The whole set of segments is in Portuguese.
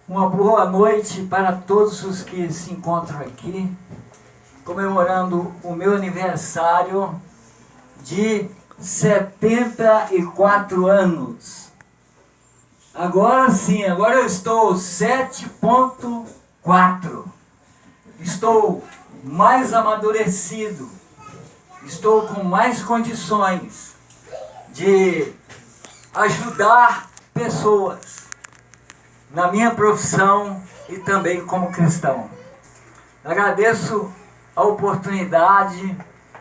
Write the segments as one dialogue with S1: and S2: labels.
S1: Uma boa noite para todos os que se encontram aqui, comemorando o meu aniversário de 74 anos. Agora sim, agora eu estou 7.4. Estou mais amadurecido, estou com mais condições de ajudar pessoas na minha profissão e também como cristão. Agradeço a oportunidade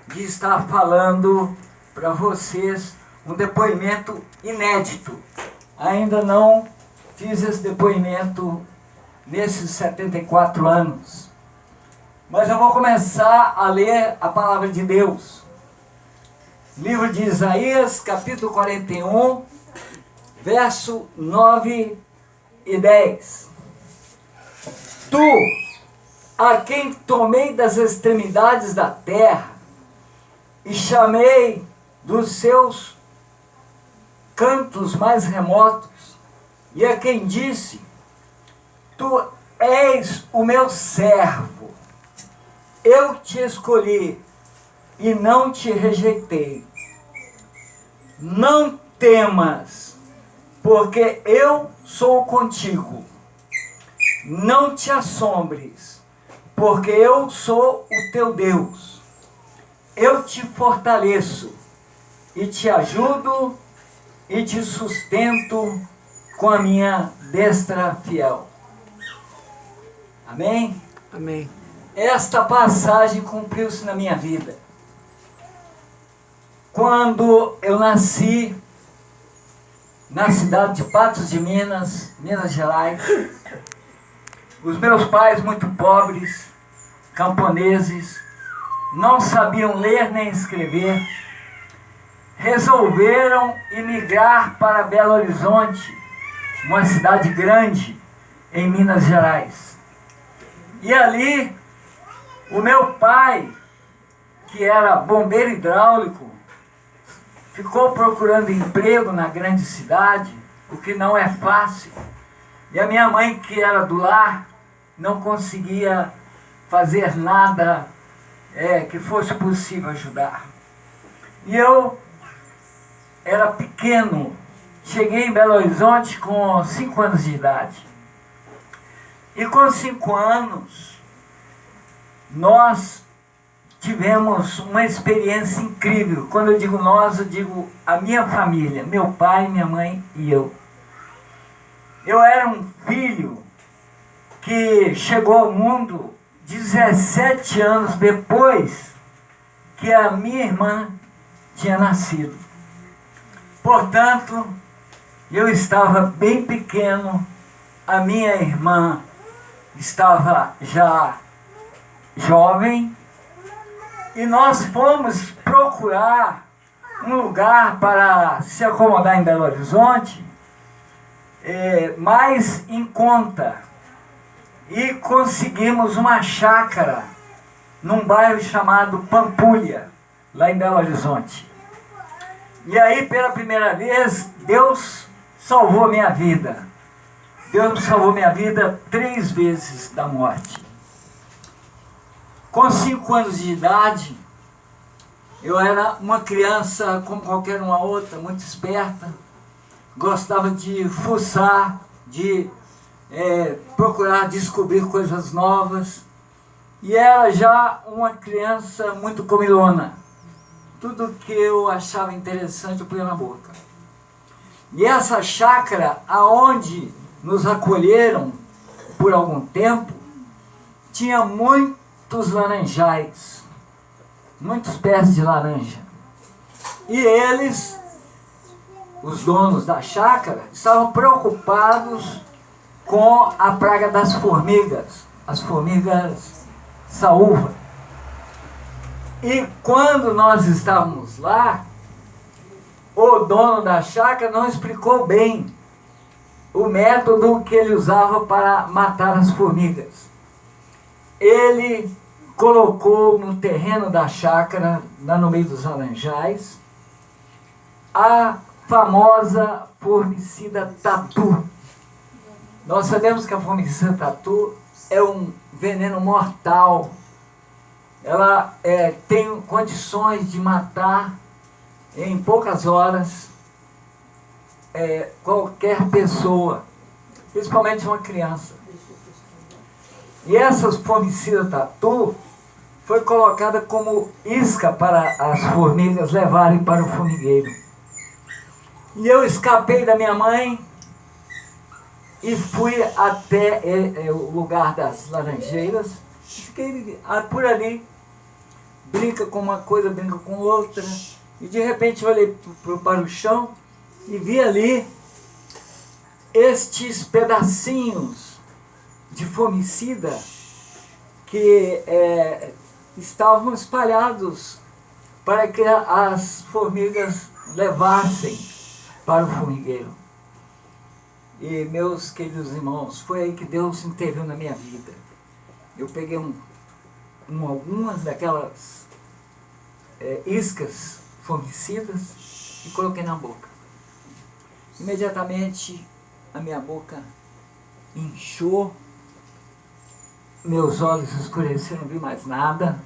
S1: de estar falando para vocês um depoimento inédito. Ainda não fiz esse depoimento nesses 74 anos. Mas eu vou começar a ler a palavra de Deus. Livro de Isaías, capítulo 41, verso 9 e 10. Tu, a quem tomei das extremidades da terra e chamei dos seus cantos mais remotos, e a quem disse: Tu és o meu servo, eu te escolhi e não te rejeitei. Não temas, porque eu sou contigo. Não te assombres, porque eu sou o teu Deus. Eu te fortaleço e te ajudo e te sustento com a minha destra fiel. Amém?
S2: Amém.
S1: Esta passagem cumpriu-se na minha vida. Quando eu nasci na cidade de Patos de Minas, Minas Gerais, os meus pais, muito pobres, camponeses, não sabiam ler nem escrever, resolveram emigrar para Belo Horizonte, uma cidade grande em Minas Gerais. E ali, o meu pai, que era bombeiro hidráulico, ficou procurando emprego na grande cidade, o que não é fácil. E a minha mãe, que era do lar, não conseguia fazer nada que fosse possível ajudar. E eu era pequeno, cheguei em Belo Horizonte com 5 anos de idade. E com 5 anos, nós tivemos uma experiência incrível. Quando eu digo nós, eu digo a minha família, meu pai, minha mãe e eu. Eu era um filho que chegou ao mundo 17 anos depois que a minha irmã tinha nascido. Portanto, eu estava bem pequeno, a minha irmã estava já jovem, e nós fomos procurar um lugar para se acomodar em Belo Horizonte, mais em conta. E conseguimos uma chácara num bairro chamado Pampulha, lá em Belo Horizonte. E aí, pela primeira vez, Deus salvou a minha vida. Deus me salvou minha vida 3 vezes da morte. Com 5 anos de idade, eu era uma criança como qualquer uma outra, muito esperta. Gostava de fuçar, de procurar descobrir coisas novas. E era já uma criança muito comilona. Tudo que eu achava interessante eu punha na boca. E essa chácara, aonde nos acolheram por algum tempo, tinha muitos laranjais, muitos pés de laranja. E eles, os donos da chácara, estavam preocupados com a praga das formigas, as formigas saúva. E quando nós estávamos lá, o dono da chácara não explicou bem o método que ele usava para matar as formigas. Ele colocou no terreno da chácara, lá no meio dos laranjais, a famosa formicida tatu. Nós sabemos que a formicida tatu é um veneno mortal. Ela tem condições de matar em poucas horas qualquer pessoa, principalmente uma criança. E essa formicida tatu foi colocada como isca para as formigas levarem para o formigueiro. E eu escapei da minha mãe e fui até o lugar das laranjeiras. Fiquei por ali, brinca com uma coisa, brinca com outra. E de repente eu olhei para o chão e vi ali estes pedacinhos de formicida que estavam espalhados para que as formigas levassem para o formigueiro. E, meus queridos irmãos, foi aí que Deus interviu na minha vida. Eu peguei algumas daquelas iscas formicidas e coloquei na boca. Imediatamente a minha boca inchou, meus olhos escureceram, não vi mais nada.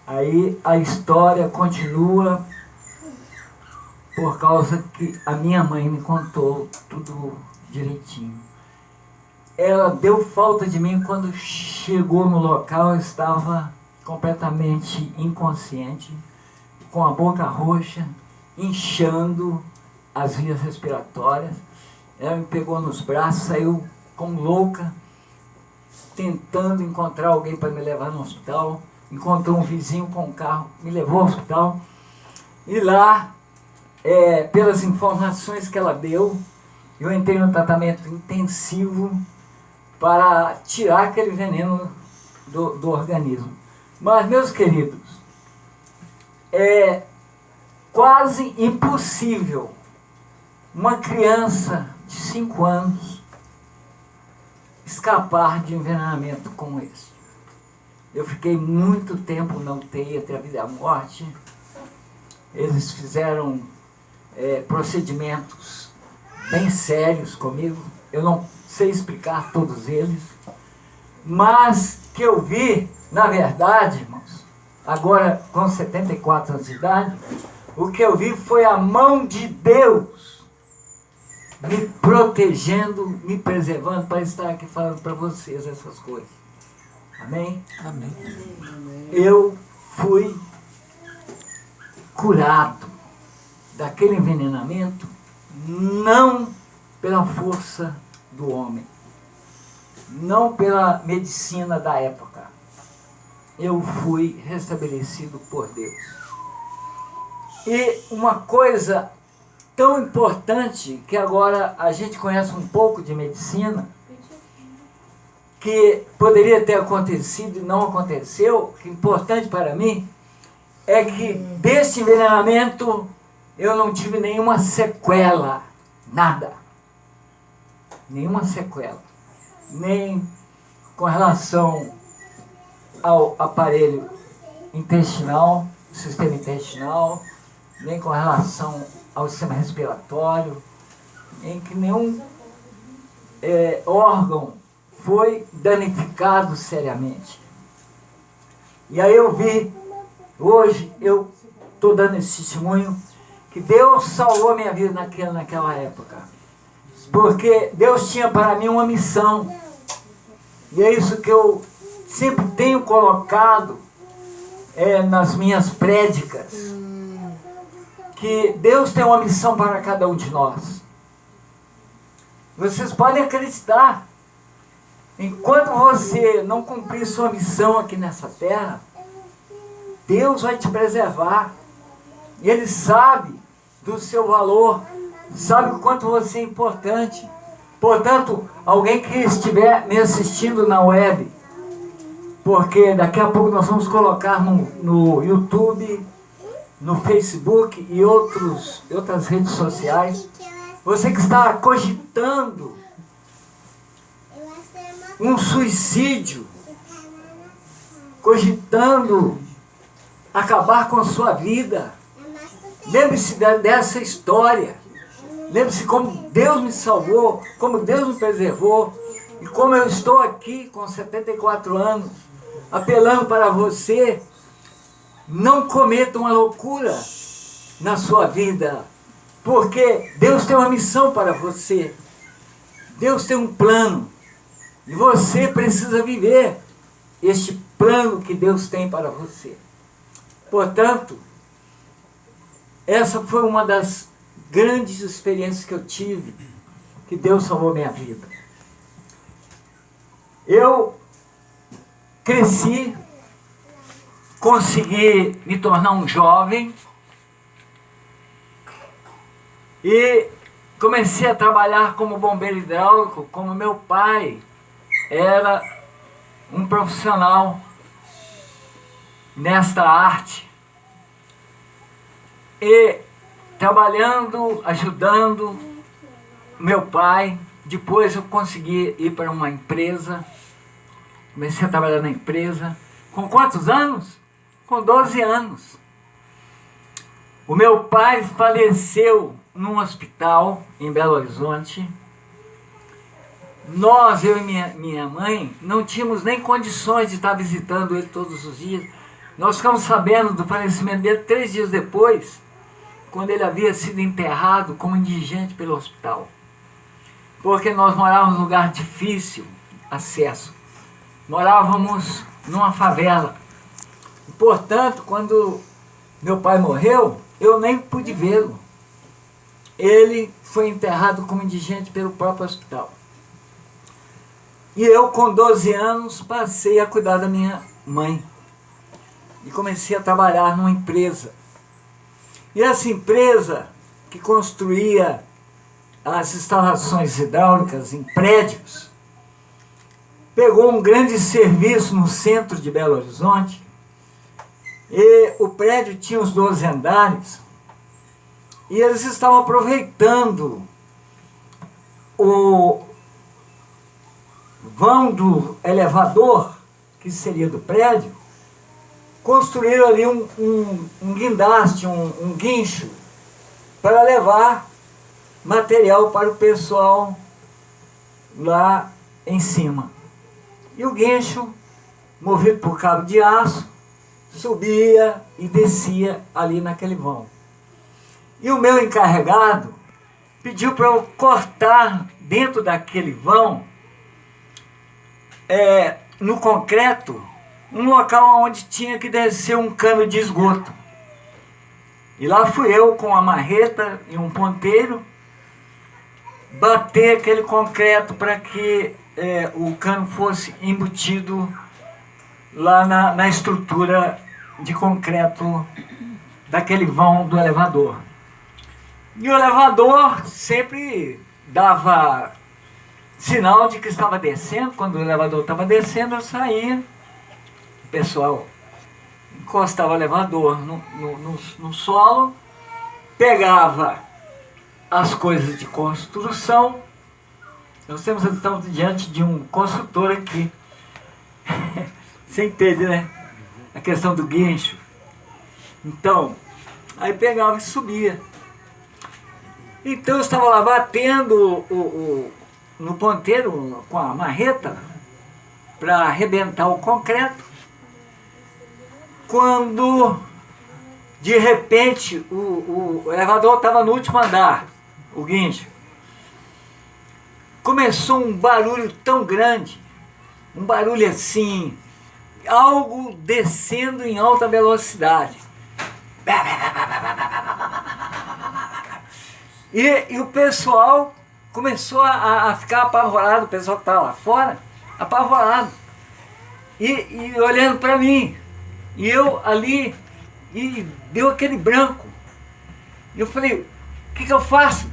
S1: Aí a história continua por causa que a minha mãe me contou tudo direitinho. Ela deu falta de mim quando chegou no local. Eu estava completamente inconsciente, com a boca roxa, inchando as vias respiratórias. Ela me pegou nos braços, saiu como louca, tentando encontrar alguém para me levar no hospital. Encontrou um vizinho com um carro, me levou ao hospital. E lá, pelas informações que ela deu, eu entrei no tratamento intensivo para tirar aquele veneno do organismo. Mas, meus queridos, é quase impossível uma criança de 5 anos escapar de um envenenamento como esse. Eu fiquei muito tempo na UTI até a vida e a morte. Eles fizeram procedimentos bem sérios comigo. Eu não sei explicar todos eles, mas que eu vi, na verdade, irmãos, agora com 74 anos de idade, o que eu vi foi a mão de Deus me protegendo, me preservando para estar aqui falando para vocês essas coisas. Amém?
S2: Amém.
S1: Eu fui curado daquele envenenamento, não pela força do homem, não pela medicina da época. Eu fui restabelecido por Deus. E uma coisa tão importante, que agora a gente conhece um pouco de medicina, que poderia ter acontecido e não aconteceu, que é importante para mim, é que desse envenenamento eu não tive nenhuma sequela, nada. Nenhuma sequela. Nem com relação ao aparelho intestinal, sistema intestinal, nem com relação ao sistema respiratório, em que nenhum órgão foi danificado seriamente. E aí eu vi, hoje eu estou dando esse testemunho, que Deus salvou a minha vida naquela época. Porque Deus tinha para mim uma missão. E é isso que eu sempre tenho colocado nas minhas prédicas. Que Deus tem uma missão para cada um de nós. Vocês podem acreditar. Enquanto você não cumprir sua missão aqui nessa terra, Deus vai te preservar. Ele sabe do seu valor, sabe o quanto você é importante. Portanto, alguém que estiver me assistindo na web, porque daqui a pouco nós vamos colocar no YouTube, no Facebook e outras redes sociais, você que está cogitando um suicídio, cogitando acabar com a sua vida, lembre-se dessa história. Lembre-se como Deus me salvou, como Deus me preservou, e como eu estou aqui com 74 anos, apelando para você, não cometa uma loucura na sua vida, porque Deus tem uma missão para você, Deus tem um plano, e você precisa viver este plano que Deus tem para você. Portanto, essa foi uma das grandes experiências que eu tive, que Deus salvou minha vida. Eu cresci, consegui me tornar um jovem e comecei a trabalhar como bombeiro hidráulico, como meu pai era um profissional nesta arte. E trabalhando, ajudando meu pai, depois eu consegui ir para uma empresa, comecei a trabalhar na empresa. Com quantos anos? Com 12 anos. O meu pai faleceu num hospital em Belo Horizonte. Nós, eu e minha mãe, não tínhamos nem condições de estar visitando ele todos os dias. Nós ficamos sabendo do falecimento dele 3 dias depois, quando ele havia sido enterrado como indigente pelo hospital. Porque nós morávamos num lugar difícil acesso. Morávamos numa favela. E, portanto, quando meu pai morreu, eu nem pude vê-lo. Ele foi enterrado como indigente pelo próprio hospital. E eu, com 12 anos, passei a cuidar da minha mãe. E comecei a trabalhar numa empresa. E essa empresa que construía as instalações hidráulicas em prédios, pegou um grande serviço no centro de Belo Horizonte, e o prédio tinha os 12 andares, e eles estavam aproveitando o vão do elevador, que seria do prédio, construíram ali um guindaste, um guincho, para levar material para o pessoal lá em cima. E o guincho, movido por cabo de aço, subia e descia ali naquele vão. E o meu encarregado pediu para eu cortar dentro daquele vão, no concreto, um local onde tinha que descer um cano de esgoto. E lá fui eu com uma marreta e um ponteiro bater aquele concreto para que o cano fosse embutido lá na estrutura de concreto daquele vão do elevador. E o elevador sempre dava sinal de que estava descendo. Quando o elevador estava descendo, eu saía, o pessoal encostava o elevador no solo, pegava as coisas de construção. Nós estamos diante de um construtor aqui. Você entende, né? A questão do guincho. Então, aí pegava e subia. Então eu estava lá batendo no ponteiro com a marreta para arrebentar o concreto, quando de repente o elevador estava no último andar, o guincho. Começou um barulho tão grande, um barulho assim, algo descendo em alta velocidade. E o pessoal começou a ficar apavorado, o pessoal que estava lá fora, apavorado. E olhando para mim. E eu ali, e deu aquele branco. E eu falei, o que eu faço?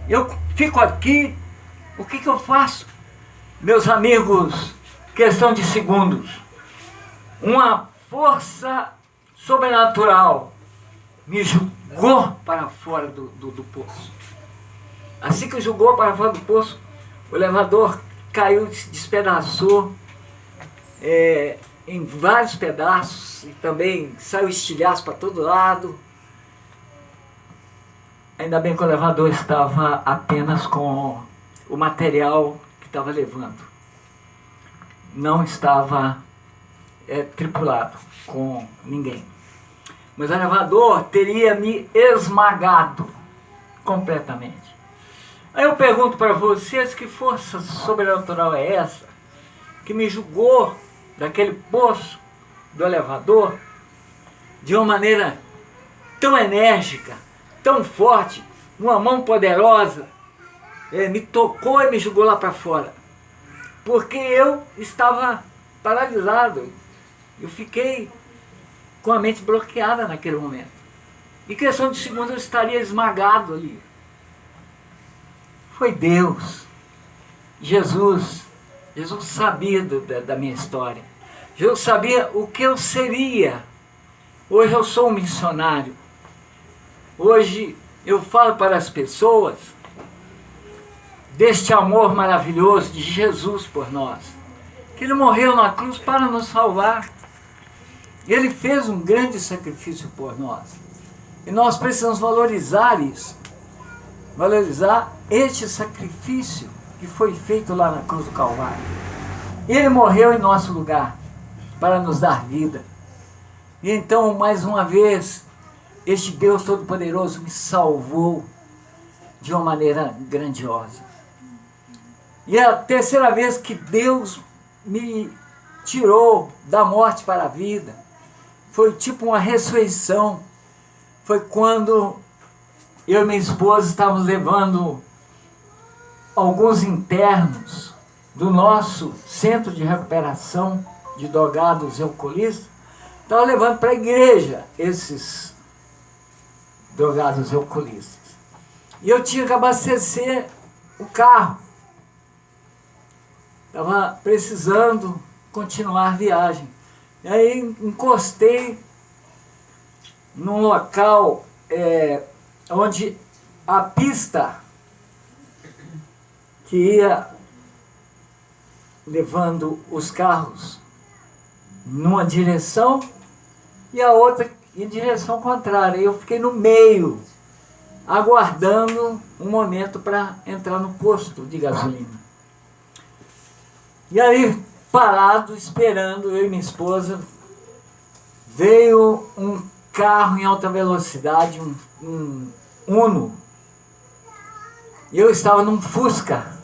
S1: Eu fico aqui, o que eu faço? Meus amigos, questão de segundos. Uma força sobrenatural me jogou para fora do poço. Assim que jogou para fora do poço, o elevador caiu, se despedaçou em vários pedaços, e também saiu estilhaço para todo lado. Ainda bem que o elevador estava apenas com o material que estava levando. Não estava tripulado com ninguém. Mas o elevador teria me esmagado completamente. Aí eu pergunto para vocês, que força sobrenatural é essa que me jogou daquele poço do elevador de uma maneira tão enérgica, tão forte, uma mão poderosa, me tocou e me jogou lá para fora. Porque eu estava paralisado, eu fiquei com a mente bloqueada naquele momento. Em questão de segundos eu estaria esmagado ali. Foi Deus, Jesus sabia da minha história. Jesus sabia o que eu seria. Hoje eu sou um missionário. Hoje eu falo para as pessoas deste amor maravilhoso de Jesus por nós. Que Ele morreu na cruz para nos salvar. Ele fez um grande sacrifício por nós. E nós precisamos valorizar isso. Valorizar este sacrifício que foi feito lá na cruz do Calvário. Ele morreu em nosso lugar para nos dar vida. E então, mais uma vez, este Deus Todo-Poderoso me salvou de uma maneira grandiosa. E é a terceira vez que Deus me tirou da morte para a vida. Foi tipo uma ressurreição. Foi quando eu e minha esposa estávamos levando alguns internos do nosso centro de recuperação de drogados e alcoolistas. Estava levando para a igreja esses drogados e alcoolistas. E eu tinha que abastecer o carro. Estava precisando continuar a viagem. E aí encostei num local onde a pista que ia levando os carros numa direção e a outra em direção contrária. Eu fiquei no meio, aguardando um momento para entrar no posto de gasolina. E aí, parado, esperando, eu e minha esposa, veio um carro em alta velocidade, um Uno. E eu estava num Fusca,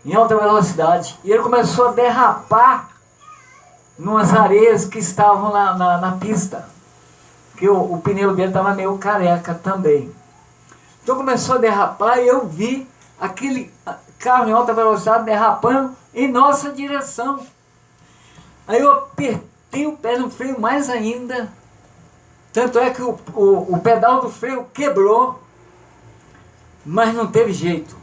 S1: em alta velocidade. E ele começou a derrapar numas areias que estavam na pista. Porque o pneu dele estava meio careca também. Então começou a derrapar e eu vi aquele carro em alta velocidade derrapando em nossa direção. Aí eu apertei o pé no freio mais ainda. Tanto é que o pedal do freio quebrou, mas não teve jeito.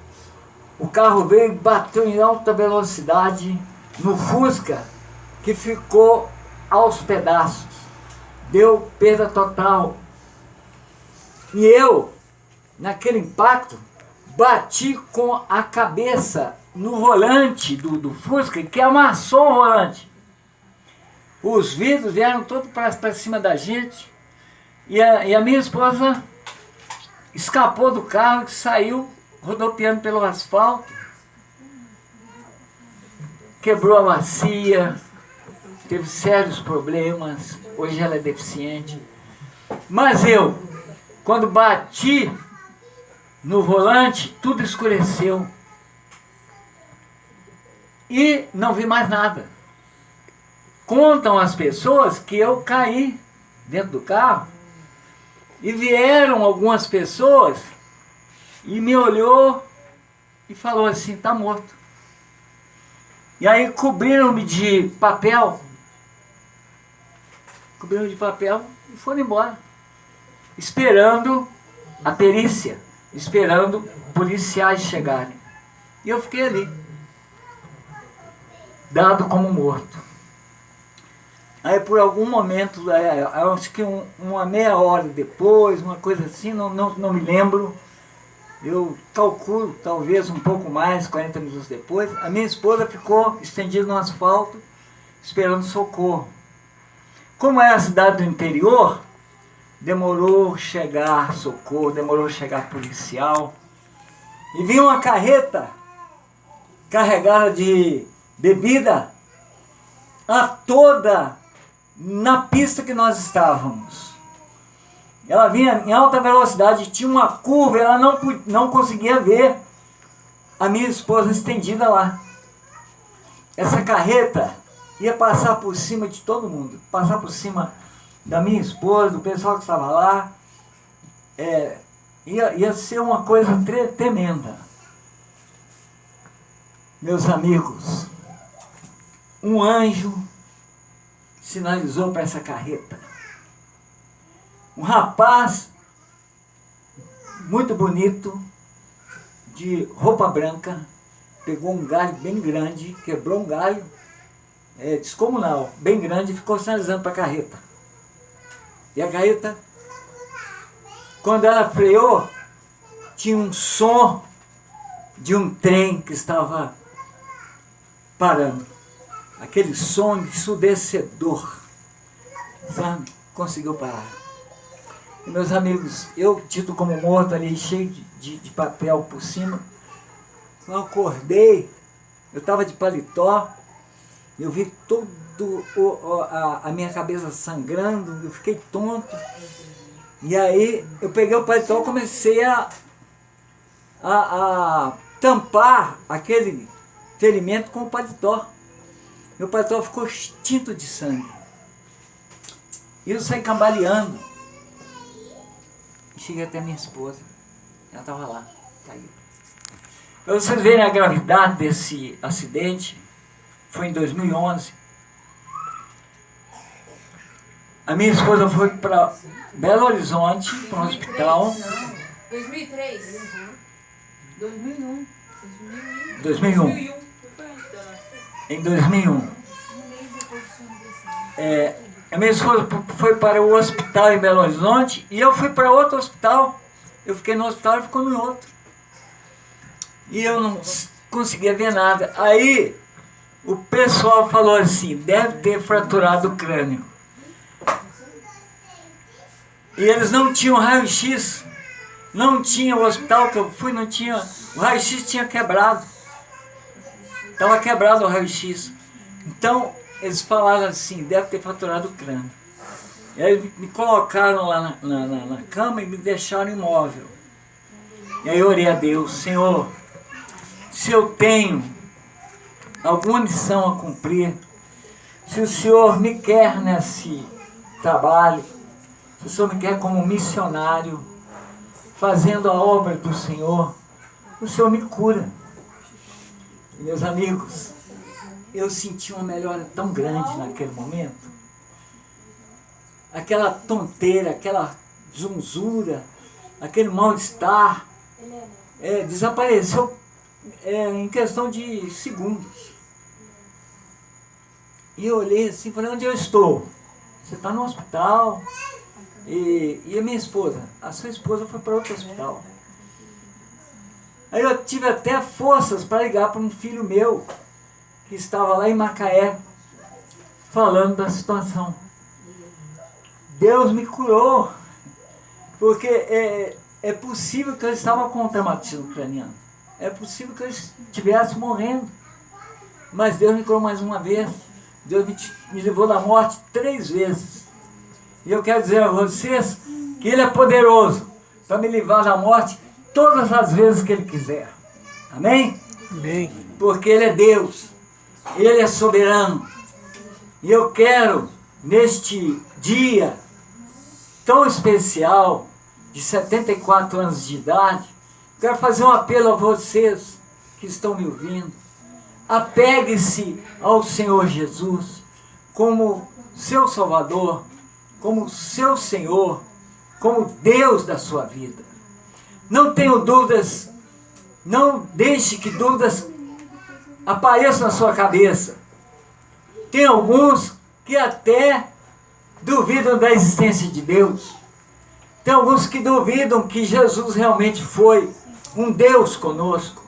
S1: O carro veio e bateu em alta velocidade no Fusca, que ficou aos pedaços. Deu perda total. E eu, naquele impacto, bati com a cabeça no volante do Fusca, que amassou o volante. Os vidros vieram todos para cima da gente. E a minha esposa escapou do carro e saiu rodopiando pelo asfalto. Quebrou a bacia, teve sérios problemas. Hoje ela é deficiente. Mas eu, quando bati no volante, tudo escureceu. E não vi mais nada. Contam as pessoas que eu caí dentro do carro. E vieram algumas pessoas e me olhou e falou assim: tá morto. E aí cobriram-me de papel. Cobriram de papel e foram embora. Esperando a perícia, esperando policiais chegarem. E eu fiquei ali, dado como morto. Aí por algum momento, acho que uma meia hora depois, uma coisa assim, não me lembro, eu calculo talvez um pouco mais, 40 minutos depois, a minha esposa ficou estendida no asfalto, esperando socorro. Como é a cidade do interior, demorou chegar socorro, demorou chegar policial. E vinha uma carreta carregada de bebida a toda na pista que nós estávamos. Ela vinha em alta velocidade, tinha uma curva, ela não conseguia ver a minha esposa estendida lá. Essa carreta ia passar por cima de todo mundo, passar por cima da minha esposa, do pessoal que estava lá. Ia ser uma coisa tremenda. Meus amigos, um anjo sinalizou para essa carreta. Um rapaz muito bonito, de roupa branca, pegou um galho bem grande, quebrou um galho descomunal, bem grande, e ficou sinalizando para a carreta. E a carreta, quando ela freou, tinha um som de um trem que estava parando. Aquele som ensurdecedor, sabe? Conseguiu parar. E, meus amigos, eu tido como morto ali, cheio de papel por cima. Eu acordei, eu estava de paletó, eu vi todo a minha cabeça sangrando, eu fiquei tonto. E aí eu peguei o paletó e comecei a tampar aquele ferimento com o paletó. Meu paletó ficou extinto de sangue. E eu saí cambaleando. E cheguei até minha esposa. Ela estava lá, caiu. Para vocês verem a gravidade desse acidente, foi em 2011. A minha esposa foi para Belo Horizonte, para um hospital.
S2: 2003. 2001.
S1: 2001. Em 2001. A minha esposa foi para o hospital em Belo Horizonte e eu fui para outro hospital. Eu fiquei no hospital e ficou no outro. E eu não conseguia ver nada. Aí o pessoal falou assim, deve ter fraturado o crânio. E eles não tinham raio-x. Não tinha, o hospital que eu fui, não tinha, o raio-x tinha quebrado. Estava quebrado o raio-x. Então, eles falaram assim, deve ter fraturado o crânio. E aí me colocaram lá na cama e me deixaram imóvel. E aí eu orei a Deus, Senhor, se eu tenho alguma missão a cumprir, se o Senhor me quer nesse trabalho, se o Senhor me quer como missionário, fazendo a obra do Senhor, o Senhor me cura. E, meus amigos, eu senti uma melhora tão grande naquele momento. Aquela tonteira, aquela zunzura, aquele mal-estar, desapareceu em questão de segundos. E eu olhei assim e falei, onde eu estou? Você está no hospital. E a minha esposa? A sua esposa foi para outro hospital. Aí eu tive até forças para ligar para um filho meu, que estava lá em Macaé, falando da situação. Deus me curou, porque é possível que eu estava com traumatismo craniano. É possível que eu estivesse morrendo. Mas Deus me curou mais uma vez. Deus me livrou da morte 3 vezes. E eu quero dizer a vocês que Ele é poderoso para me livrar da morte todas as vezes que Ele quiser. Amém?
S3: Amém.
S1: Porque Ele é Deus. Ele é soberano. E eu quero, neste dia tão especial, de 74 anos de idade, quero fazer um apelo a vocês que estão me ouvindo. Apegue-se ao Senhor Jesus como seu Salvador, como seu Senhor, como Deus da sua vida. Não tenho dúvidas, não deixe que dúvidas apareçam na sua cabeça. Tem alguns que até duvidam da existência de Deus. Tem alguns que duvidam que Jesus realmente foi um Deus conosco.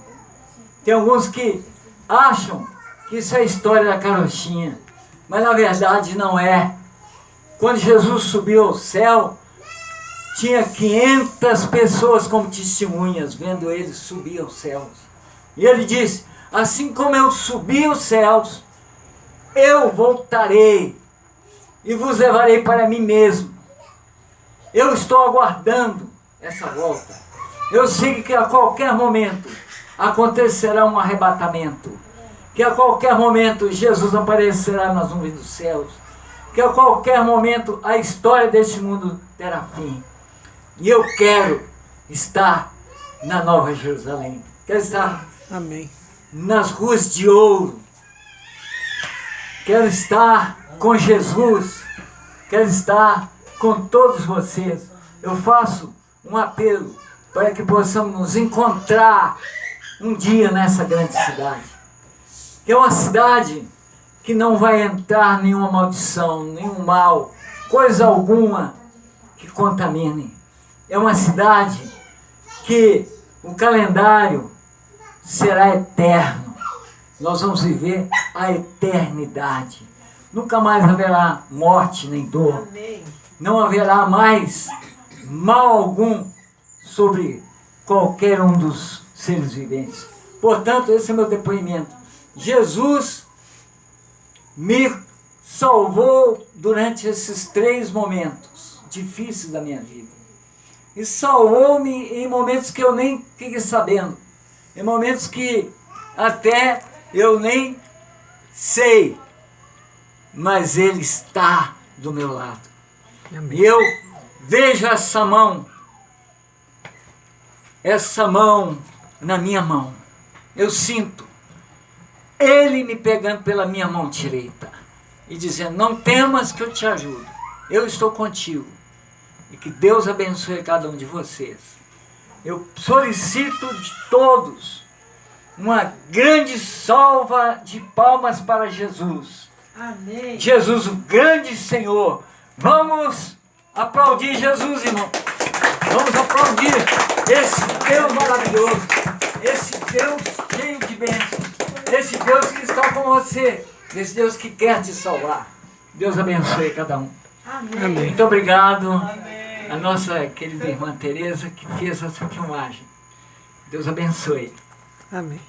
S1: Tem alguns que acham que isso é história da carochinha, mas na verdade não é. Quando Jesus subiu ao céu, tinha 500 pessoas como testemunhas, vendo ele subir aos céus. E ele disse, assim como eu subi aos céus, eu voltarei e vos levarei para mim mesmo. Eu estou aguardando essa volta. Eu sei que a qualquer momento acontecerá um arrebatamento. Que a qualquer momento Jesus aparecerá nas nuvens dos céus. Que a qualquer momento a história deste mundo terá fim. E eu quero estar na Nova Jerusalém. Quero estar
S3: Amém.
S1: nas ruas de ouro. Quero estar com Jesus. Quero estar com todos vocês. Eu faço um apelo para que possamos nos encontrar um dia nessa grande cidade. Que é uma cidade que não vai entrar nenhuma maldição, nenhum mal, coisa alguma que contamine. É uma cidade que o calendário será eterno. Nós vamos viver a eternidade. Nunca mais haverá morte nem dor. Não haverá mais mal algum sobre qualquer um dos seres viventes. Portanto, esse é meu depoimento. Jesus me salvou durante esses 3 momentos difíceis da minha vida. E salvou-me em momentos que eu nem fiquei sabendo. Em momentos que até eu nem sei. Mas Ele está do meu lado.
S3: Amém.
S1: E eu vejo essa mão na minha mão. Eu sinto Ele me pegando pela minha mão direita e dizendo, não temas que eu te ajudo. Eu estou contigo. E que Deus abençoe cada um de vocês. Eu solicito de todos uma grande salva de palmas para Jesus.
S2: Amém.
S1: Jesus, o grande Senhor. Vamos aplaudir Jesus, irmão. Vamos aplaudir esse Deus maravilhoso. Esse Deus cheio de bênçãos. Esse Deus que está com você. Esse Deus que quer te salvar. Deus abençoe cada um.
S2: Amém.
S3: Amém.
S1: Muito obrigado a nossa querida irmã Tereza que fez essa filmagem. Deus abençoe.
S3: Amém.